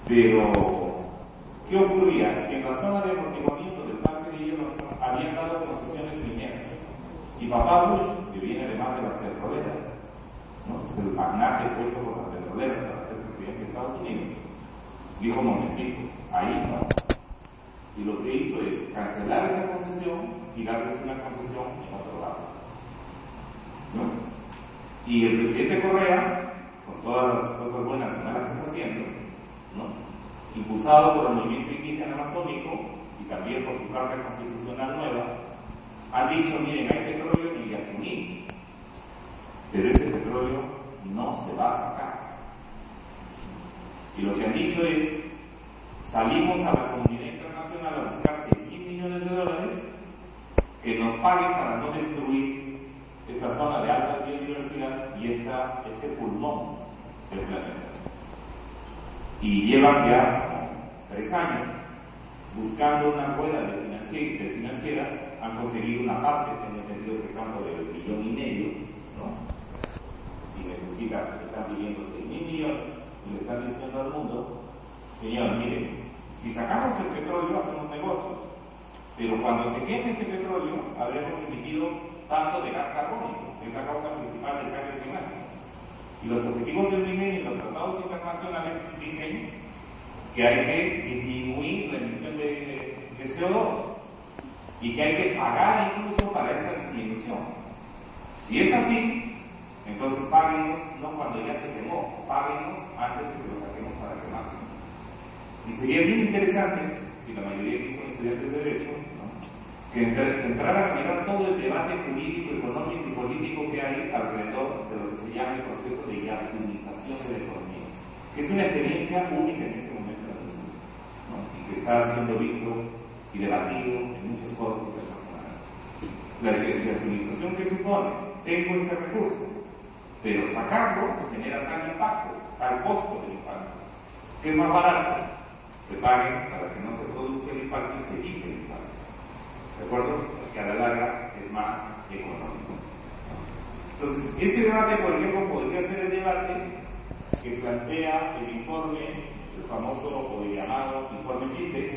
Pero, ¿qué ocurría? Que en la zona de amortiguamiento del Parque de Yellowstone habían dado concesiones mineras. Y papá Bush, que viene además de las petroleras, ¿no? Es el magnate puesto por las petroleras para ser presidente de Estados Unidos, dijo: momentito, ahí no. Y lo que hizo es cancelar esa concesión y darles una concesión en otro lado, ¿no? Y el presidente Correa, con todas las cosas buenas y malas que está haciendo, ¿no?, impulsado por el movimiento indígena amazónico y también por su carta constitucional nueva, han dicho: miren, hay petróleo en Yasuní, pero ese petróleo no se va a sacar. Y lo que han dicho es: salimos a la comunidad internacional a buscar $6,000 millones que nos paguen para no destruir esta zona de alta biodiversidad y este pulmón del planeta. Y llevan ya 3 años buscando una rueda de financieras. Han conseguido una parte, tengo entendido que están por el 1,5 millones, ¿no? Y están pidiendo $6,000 millones y le están diciendo al mundo: señor, miren, si sacamos el petróleo hacemos negocios, pero cuando se queme ese petróleo habremos emitido tanto de gas carbónico, que es la causa principal del cambio climático. Y los objetivos del milenio y los tratados internacionales dicen que hay que disminuir la emisión de CO2 y que hay que pagar incluso para esa disminución. Si es así, entonces páguenos no cuando ya se quemó, páguenos antes de que lo saquemos para quemarlo. Y sería bien interesante, si la mayoría que son estudiantes de Derecho, ¿no?, que entraran a mirar todo el debate jurídico, económico y político que hay alrededor de lo que se llama el proceso de yasunización de la economía, que es una experiencia única en este momento en el mundo, ¿no?, y que está siendo visto y debatido en muchos foros internacionales. La yasunización que supone: tengo este recurso, pero sacarlo genera tal impacto, tal costo del impacto, que es más barato que paguen para que no se produzca el impacto y se evite el impacto. ¿De acuerdo? Que a la larga es más económico. Entonces, ese debate, por ejemplo, podría ser el debate que plantea el informe, el famoso o llamado informe GISE,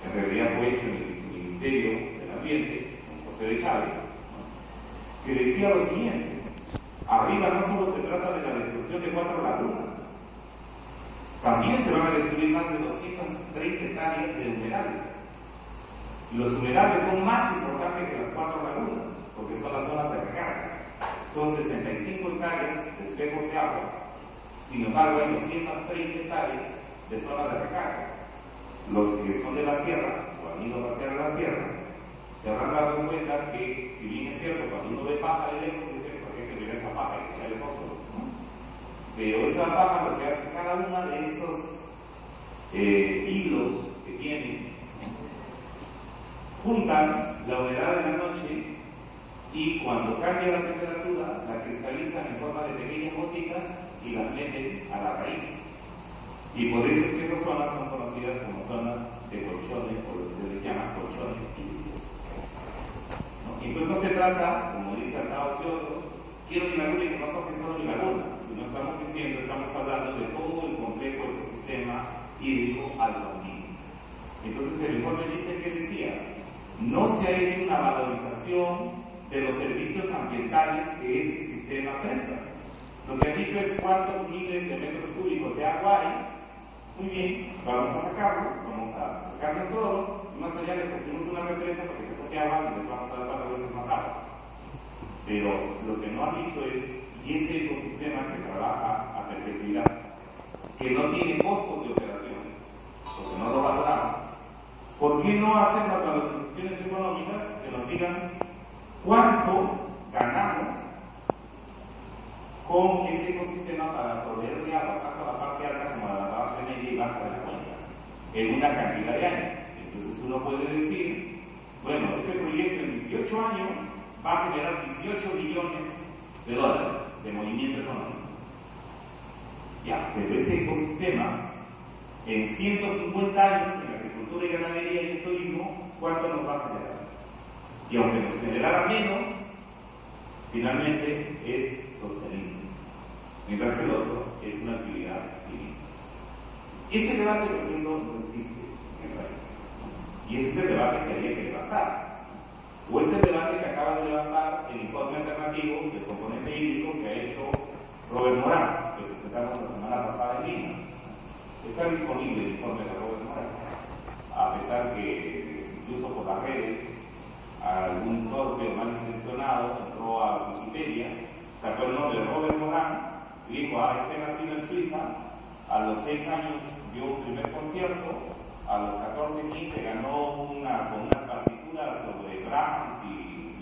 que en realidad fue hecho en el Ministerio del Ambiente, con José de Chávez, ¿no?, que decía lo siguiente: arriba no solo se trata de la destrucción de 4 lagunas, también se van a destruir más de 230 hectáreas de humedales. Y los humedales son más importantes que las 4 lagunas, porque son las zonas de recarga. Son 65 hectáreas de espejos de agua. Sin embargo, hay 230 hectáreas de zonas de recarga. Los que son de la sierra, o han ido a pasear a la sierra, se habrán dado cuenta que, si bien es cierto, cuando uno ve paja de lejos, dice: ¿por qué se ve esa paja? Hay que echarle fósforo, ¿no? Pero esa paja, lo que hace cada una de estos hilos que tienen, juntan la humedad de la noche y cuando cambia la temperatura la cristalizan en forma de pequeñas gotitas y las meten a la raíz. Y por eso es que esas zonas son conocidas como zonas de colchones, o lo que se les llama colchones hídricos, ¿no? Entonces no se trata, como dice Arnaud y otros: quiero mi laguna y que no toque solo mi laguna. Si no estamos diciendo, estamos hablando de todo el complejo ecosistema hídrico altoandino. Entonces el informe dice que decía: no se ha hecho una valorización de los servicios ambientales que este sistema presta. Lo que ha dicho es cuántos miles de metros cúbicos de agua hay. Muy bien, vamos a sacarlo, vamos a sacarles todo, y más allá le construimos una represa porque se toque agua y les vamos a dar 4 veces más agua. Pero lo que no ha dicho es: y ese ecosistema que trabaja a perpetuidad, que no tiene costos de operación, porque no lo valoramos, ¿por qué no hacer las valorizaciones económicas que nos digan cuánto ganamos con ese ecosistema para proveer de agua tanto a la parte alta como a la base media y baja de la cuenca en una cantidad de años? Entonces uno puede decir: bueno, ese proyecto en 18 años va a generar $18 billones de movimiento económico. Ya, pero ese ecosistema en 150 años en la agricultura y ganadería y el turismo, ¿cuánto nos va a generar? Y aunque nos generara menos, finalmente es sostenible, mientras que el otro es una actividad finita. Ese debate, por ejemplo, no existe en el país. Y ese es el debate que había que levantar. O es el debate que acaba de levantar el informe alternativo del componente hídrico que ha hecho Robert Morán, que presentamos la semana pasada en Lima. Está disponible el informe de Robert Morán, a pesar que incluso por las redes algún torpe o malintencionado entró a Wikipedia, sacó el nombre de Robert Morán y dijo, este nacido en Suiza, a los 6 años dio un primer concierto, a los 14, 15 ganó con unas partituras sobre Brahms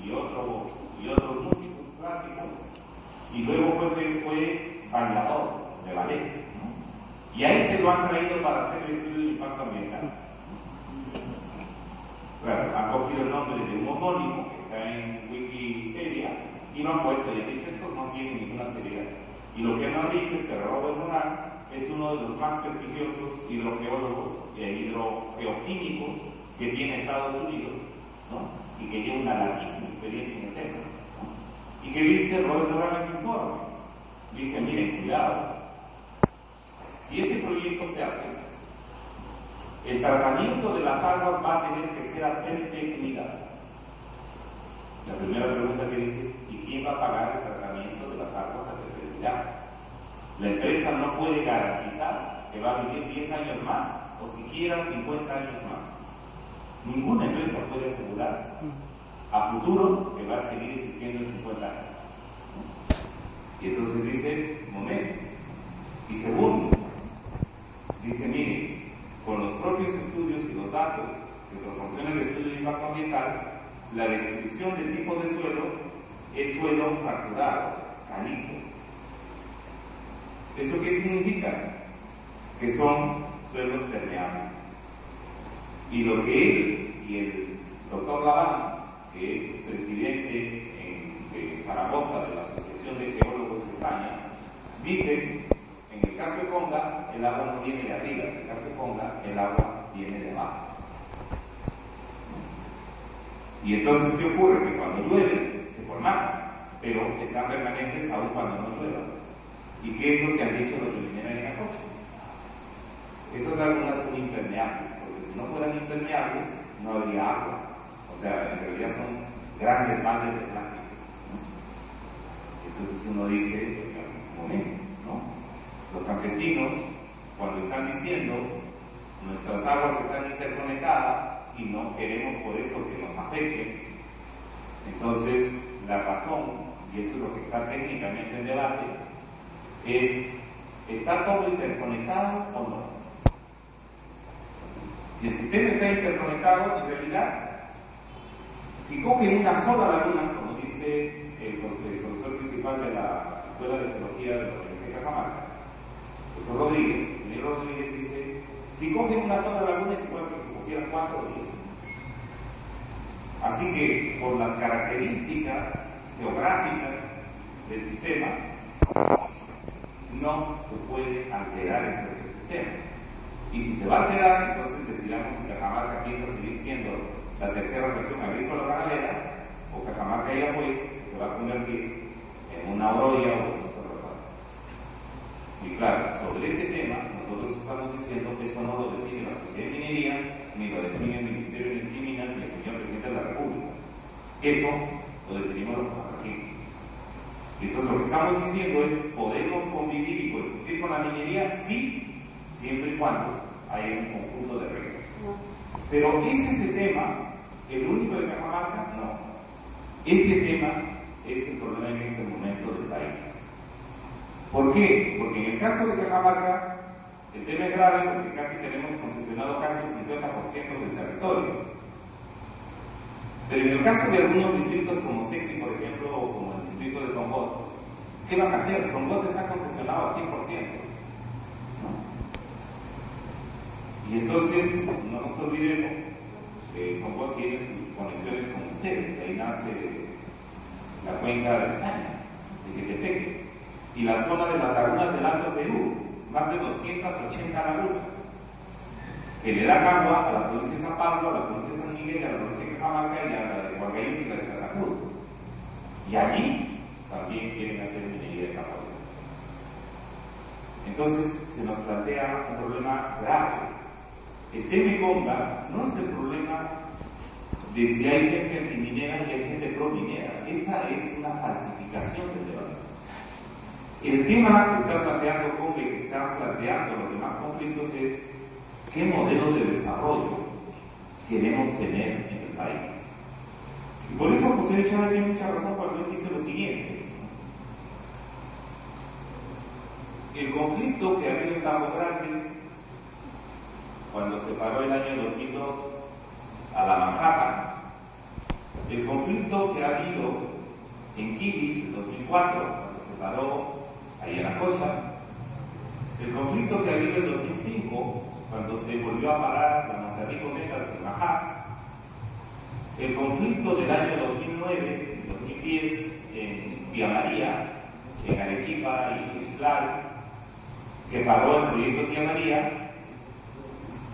y otros músicos clásicos, y luego fue bailador de ballet, ¿no? Y a ese lo han traído para hacer el estudio del impacto ambiental. Claro, han cogido el nombre de un homónimo que está en Wikipedia y lo han puesto y han dicho, esto no tiene ninguna seriedad. Y lo que no han dicho es que Robert Morán es uno de los más prestigiosos hidrogeólogos e hidrogeoquímicos que tiene Estados Unidos, ¿no? Y que lleva una larguísima experiencia en el tema, ¿no? Y que dice Robert Morán en su informe, dice, miren, cuidado, si este proyecto se hace, el tratamiento de las aguas va a tener que ser a perpetuidad. La primera pregunta que dices, ¿y quién va a pagar el tratamiento de las aguas a perpetuidad? La empresa no puede garantizar que va a vivir 10 años más o siquiera 50 años más. Ninguna empresa puede asegurar a futuro que va a seguir existiendo en 50 años. Y entonces dice, momento. Y segundo, dice, mire, con los propios estudios y los datos que proporciona el estudio de impacto ambiental, la descripción del tipo de suelo es suelo fracturado, calizo. ¿Eso qué significa? Que son suelos permeables. Y lo que él y el doctor Laván, que es presidente de Zaragoza de la Asociación de Geólogos de España, dicen, en el caso de Conga, el agua no viene de arriba, en el caso de Conga, el agua viene de abajo. Y entonces, ¿qué ocurre? Que cuando llueve, se forman, pero están permanentes aún cuando no llueva. ¿Y qué es lo que han dicho los de Minera y Nacocha? Esas lagunas son impermeables, porque si no fueran impermeables, no habría agua. O sea, en realidad son grandes baldes de plástico, ¿no? Entonces uno dice, un momento, ¿no? Los campesinos, cuando están diciendo, nuestras aguas están interconectadas y no queremos por eso que nos afecten, entonces la razón, y eso es lo que está técnicamente en debate, es, ¿está todo interconectado o no? Si el sistema está interconectado, en realidad, si cogen una sola laguna, como dice el profesor principal de la Escuela de Geología de la Universidad de Cajamarca, profesor Rodríguez, el señor Rodríguez dice, si cogen una sola laguna es igual que si cogieran 4 o 10. Así que, por las características geográficas del sistema, no se puede alterar ese ecosistema. Y si se va a alterar, entonces decidamos si Cajamarca piensa seguir siendo la tercera región agrícola ganadera, o Cajamarca ya fue, que se va a convertir en una oroya o en otra cosa. Y claro, sobre ese tema, nosotros estamos diciendo que eso no lo define la Sociedad de Minería, ni lo define el Ministerio de Química, ni el señor Presidente de la República. Eso lo definimos los cajamarqueños. Y entonces lo que estamos diciendo es, ¿podemos convivir y coexistir con la minería? Sí, siempre y cuando haya un conjunto de reglas. Pero ¿es ese tema el único de Cajamarca? No. Ese tema es el problema en este momento del país. ¿Por qué? Porque en el caso de Cajamarca, el tema es grave porque casi tenemos concesionado casi el 50% del territorio. Pero en el caso de algunos distritos como Sexy, por ejemplo, o como el distrito de Tombot, ¿qué van a hacer? Tombot está concesionado al 100%. Y entonces, no nos olvidemos que Tombot tiene sus conexiones con ustedes. Ahí nace la cuenca de Saña, de Quetepeque. Y la zona de las lagunas del Alto Perú, más de 280 lagunas, que le dan agua a la provincia de San Pablo, a la provincia de San Miguel, a la provincia de Cajamarca y a la de Huancayo y la de Santa Cruz. Y allí también quieren hacer minería de capacidad. Entonces se nos plantea un problema grave. El tema de Conga no es el problema de si hay gente antiminera y hay gente pro-minera. Esa es una falsificación del debate. El tema que está planteando Conga y que está planteando los demás conflictos es qué modelos de desarrollo queremos tener en el país. Y por eso José Chávez tiene mucha razón cuando él dice lo siguiente. El conflicto que ha habido en Cabo Grande, cuando se paró el año 2002 a la Manhattan, el conflicto que ha habido en Quibis en 2004, cuando se paró a Yanacocha, el conflicto que ha habido en 2005, cuando se volvió a parar la Monterrico Metas en Majás, el conflicto del año 2009 y 2010 en Villa María, en Arequipa y en Islay, que paró el proyecto Tía María.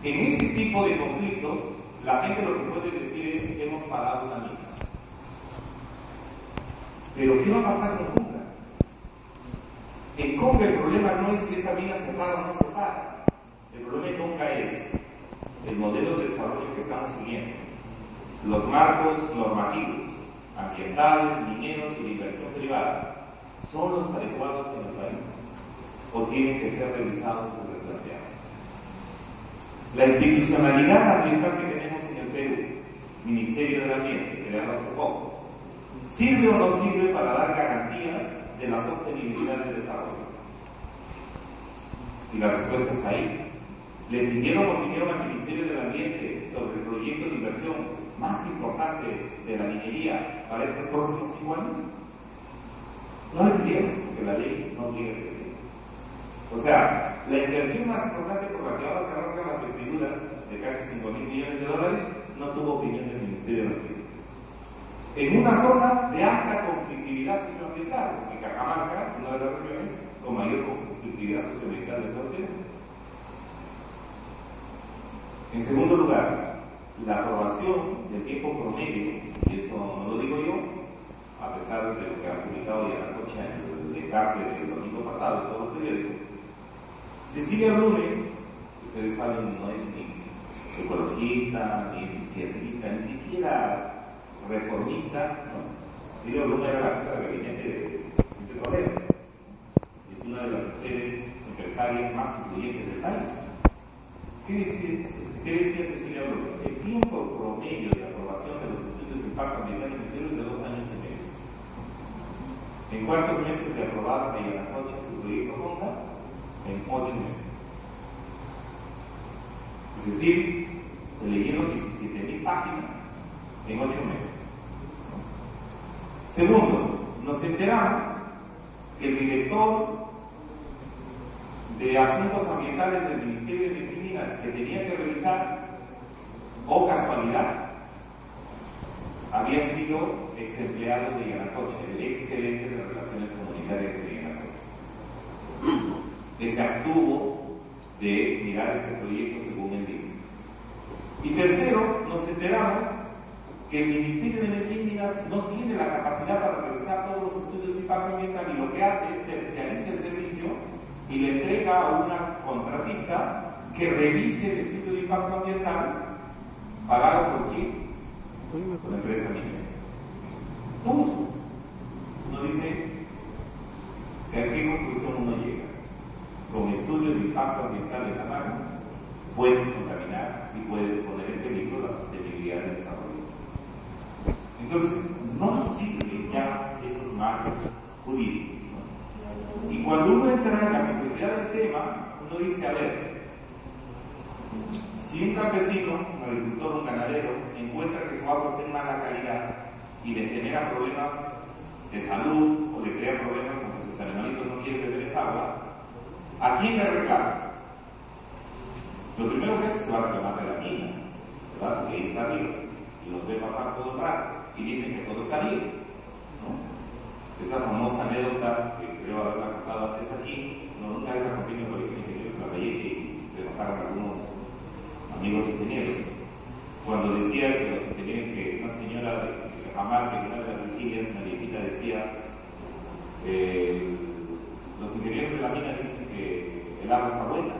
En ese tipo de conflictos, la gente lo que puede decir es que hemos parado una mina. Pero ¿qué va a pasar con Conga? En Conga el problema no es si esa mina se para o no se para. El problema en Conga es el modelo de desarrollo que estamos siguiendo, los marcos normativos, ambientales, mineros y de inversión privada, ¿son los adecuados en el país? ¿O tienen que ser revisados y replanteados? La institucionalidad ambiental que tenemos en el Perú, Ministerio del Ambiente, creado hace poco, ¿sirve o no sirve para dar garantías de la sostenibilidad del desarrollo? Y la respuesta está ahí. ¿Le pidieron opinión al Ministerio del Ambiente sobre el proyecto de inversión más importante de la minería para estos próximos 5 años? No le pidieron, porque la ley no obliga a pedir. O sea, la inversión más importante por la que ahora se arrancan las vestiduras de casi $5.000 millones no tuvo opinión del Ministerio del Ambiente. En una zona de alta conflictividad socioambiental, porque Cajamarca es una de las regiones con mayor conflictividad socioambiental del norte. En segundo lugar, la aprobación del tiempo promedio, y eso no lo digo yo, a pesar de lo que ha publicado Yanacocha en el descarte del domingo pasado en todos los periódicos. Cecilia Brune, ustedes saben, no es ni ecologista, ni es izquierdista, ni siquiera reformista, ¿no? Cecilia Brune era la jefa de gabinete de Toledo. Es una de las mujeres empresarias más influyentes del país. ¿Qué decía Cecilia Brune? El tiempo promedio de aprobación de los estudios de impacto ambiental en el Perú es de 2 años y medio. ¿En cuántos meses le aprobaron a Yanacocha su proyecto Conga? En 8 meses. Es decir, se leyeron 17.000 páginas en 8 meses. Segundo, nos enteramos que el director de Asuntos Ambientales del Ministerio de Minas, que tenía que revisar, o casualidad, había sido ex empleado de Yanacocha, el ex gerente de Relaciones Comunitarias de Yanacocha, que se abstuvo de mirar ese proyecto según él dice. Y tercero, nos enteramos que el Ministerio de Energía y Minas no tiene la capacidad para realizar todos los estudios de impacto ambiental y lo que hace es terciariza el servicio y le entrega a una contratista que revise el estudio de impacto ambiental pagado por quién? Por la empresa minera. Todos. Uno dice que a qué conclusión uno llega. Con estudios de impacto ambiental en la mano, puedes contaminar y puedes poner en peligro la sostenibilidad del desarrollo. Entonces, no nos sirven ya esos marcos jurídicos, ¿no? Y cuando uno entra en la complejidad del tema, uno dice, a ver, si un campesino, un agricultor, un ganadero, encuentra que su agua está en mala calidad y le genera problemas de salud o le crea problemas porque sus animalitos no quieren beber esa agua, ¿a quién le reclama? Lo primero que hace se va a reclamar de la mina, ¿verdad? Porque ahí está arriba y los ve pasar todo el rato y dicen que todo está bien, ¿no? Esa famosa anécdota que creo haberla contado antes aquí, no, nunca la conté en el colegio de ingenieros de la Valleque y se enojaron algunos amigos ingenieros, cuando decía que los ingenieros, que una señora de Cajamarca, en una de las vigilias, una viejita decía, los ingenieros de la mina dicen que el agua está buena.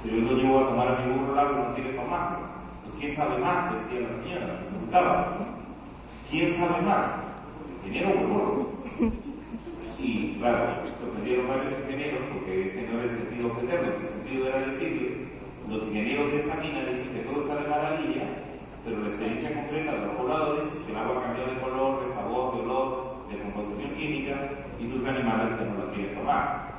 Pero yo lo llevo a tomar a mi burro al agua y no quiere tomarlo. Pues quién sabe más, decía la señora, se preguntaba, ¿no? ¿Quién sabe más? ¿El ingeniero o el burro? Y claro, sorprendieron varios ingenieros porque ese no era el sentido objeterlo, ese sentido era decirles, los ingenieros de esa mina dicen que todo está de maravilla, pero la experiencia concreta de los pobladores es que el agua cambió de color, de sabor, de olor, de composición química y sus animales que no la quieren tomar.